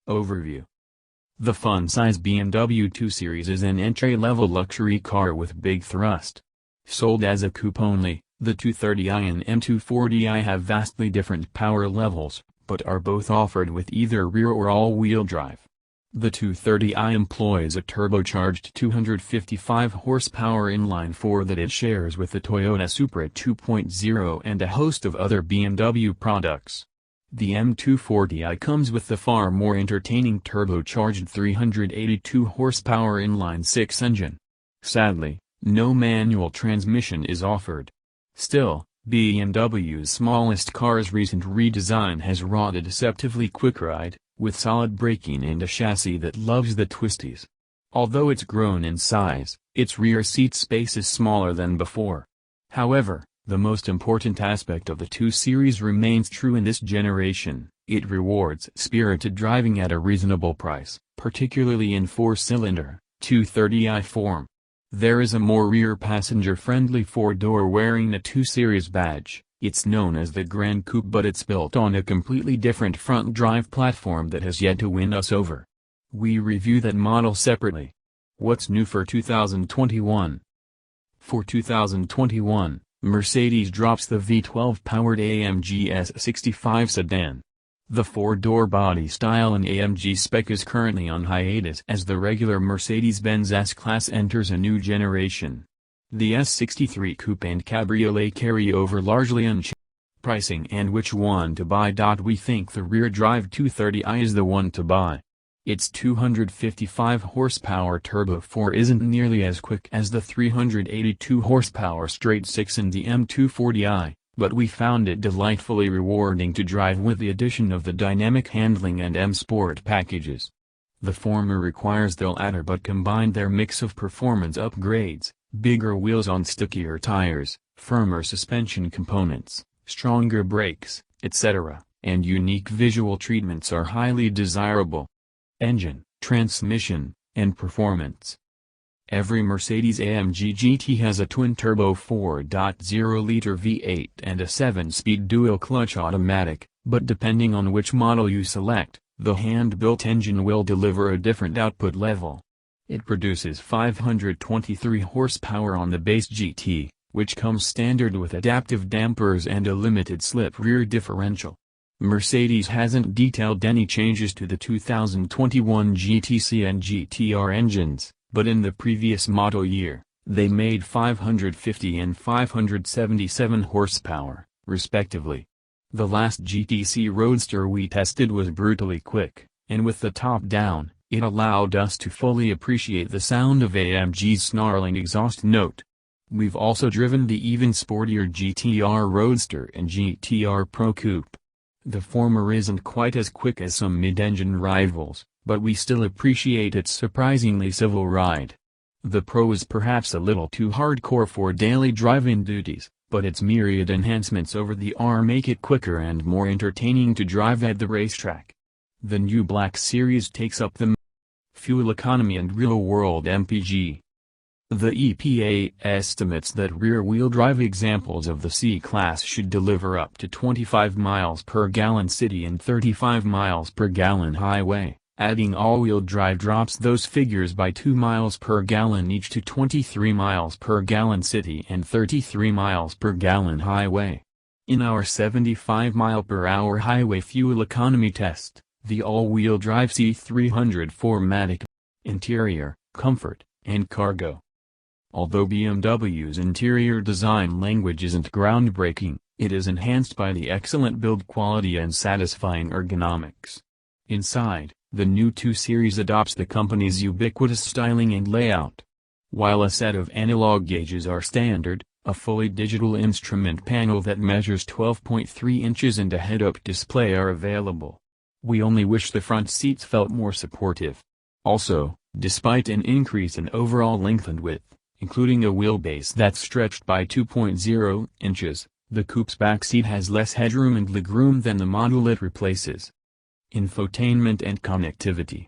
Overview. The fun-size BMW 2 Series is an entry-level luxury car with big thrust. Sold as a coupe only, the 230i and M240i have vastly different power levels, but are both offered with either rear or all-wheel drive. The 230i employs a turbocharged 255 horsepower inline-4 that it shares with the Toyota Supra 2.0 and a host of other BMW products. The M240i comes with the far more entertaining turbocharged 382 horsepower inline-6 engine. Sadly, no manual transmission is offered. Still, BMW's smallest car's recent redesign has wrought a deceptively quick ride, with solid braking and a chassis that loves the twisties. Although it's grown in size, its rear seat space is smaller than before. However, the most important aspect of the 2 Series remains true in this generation: it rewards spirited driving at a reasonable price, particularly in 4-cylinder, 230i form. There is a more rear passenger-friendly 4-door wearing the 2 Series badge. It's known as the Grand Coupe, but it's built on a completely different front drive platform that has yet to win us over. We review that model separately. What's new for 2021? For 2021, Mercedes drops the V12-powered AMG S65 sedan. The 4-door body style and AMG spec is currently on hiatus as the regular Mercedes-Benz S-Class enters a new generation. The S63 Coupe and Cabriolet carry over largely unchanged. Pricing and which one to buy. We think the rear-drive 230i is the one to buy. Its 255 horsepower Turbo 4 isn't nearly as quick as the 382 horsepower straight-six in the M240i, but we found it delightfully rewarding to drive with the addition of the dynamic handling and M Sport packages. The former requires the latter but combined their mix of performance upgrades, bigger wheels on stickier tires, firmer suspension components, stronger brakes, etc., and unique visual treatments are highly desirable. Engine, transmission, and performance. Every Mercedes-AMG GT has a twin-turbo 4.0-liter V8 and a 7-speed dual-clutch automatic, but depending on which model you select, the hand-built engine will deliver a different output level. It produces 523 horsepower on the base GT, which comes standard with adaptive dampers and a limited-slip rear differential. Mercedes hasn't detailed any changes to the 2021 GTC and GTR engines, but in the previous model year, they made 550 and 577 horsepower, respectively. The last GTC Roadster we tested was brutally quick, and with the top down, it allowed us to fully appreciate the sound of AMG's snarling exhaust note. We've also driven the even sportier GTR Roadster and GTR Pro Coupe. The former isn't quite as quick as some mid-engine rivals, but we still appreciate its surprisingly civil ride. The Pro is perhaps a little too hardcore for daily driving duties, but its myriad enhancements over the R make it quicker and more entertaining to drive at the racetrack. The new Black Series takes up the fuel economy and real-world MPG. The EPA estimates that rear-wheel drive examples of the C-Class should deliver up to 25 miles per gallon city and 35 miles per gallon highway. Adding all-wheel drive drops those figures by 2 miles per gallon each to 23 miles per gallon city and 33 miles per gallon highway. In our 75-mile-per-hour highway fuel economy test, the all-wheel drive C300 4MATIC. Interior, comfort, and cargo. Although BMW's interior design language isn't groundbreaking, it is enhanced by the excellent build quality and satisfying ergonomics. Inside, the new 2 Series adopts the company's ubiquitous styling and layout. While a set of analog gauges are standard, a fully digital instrument panel that measures 12.3 inches and a head-up display are available. We only wish the front seats felt more supportive. Also, despite an increase in overall length and width, including a wheelbase that's stretched by 2.0 inches, the coupe's backseat has less headroom and legroom than the model it replaces. Infotainment and connectivity.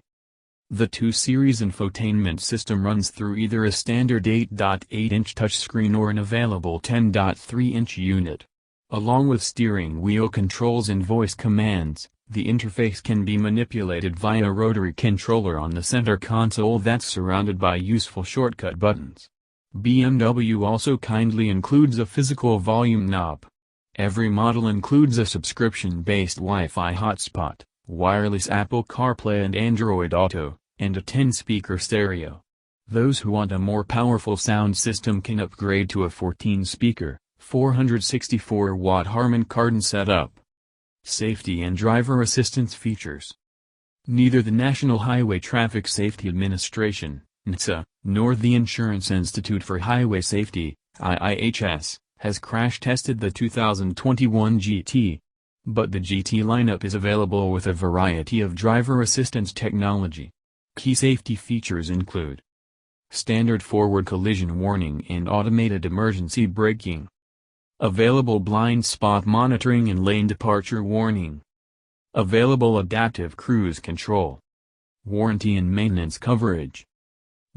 The 2 Series infotainment system runs through either a standard 8.8-inch touchscreen or an available 10.3-inch unit. Along with steering wheel controls and voice commands, The interface can be manipulated via a rotary controller on the center console that's surrounded by useful shortcut buttons. BMW also kindly includes a physical volume knob. Every model includes a subscription-based Wi-Fi hotspot, wireless Apple CarPlay and Android Auto, and a 10-speaker stereo. Those who want a more powerful sound system can upgrade to a 14-speaker, 464-watt Harman Kardon setup. Safety and driver assistance features. Neither the National Highway Traffic Safety Administration, NHTSA, nor the Insurance Institute for Highway Safety, IIHS, has crash-tested the 2021 GT. But the GT lineup is available with a variety of driver assistance technology. Key safety features include standard forward collision warning and automated emergency braking. Available blind spot monitoring and lane departure warning. Available adaptive cruise control. Warranty and maintenance coverage.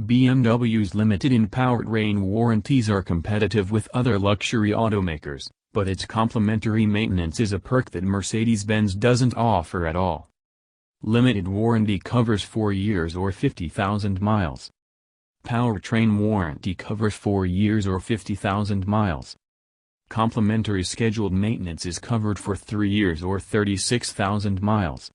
BMW's limited and powertrain warranties are competitive with other luxury automakers, but its complimentary maintenance is a perk that Mercedes-Benz doesn't offer at all. Limited warranty covers 4 years or 50,000 miles. Powertrain warranty covers 4 years or 50,000 miles. Complimentary scheduled maintenance is covered for 3 years or 36,000 miles.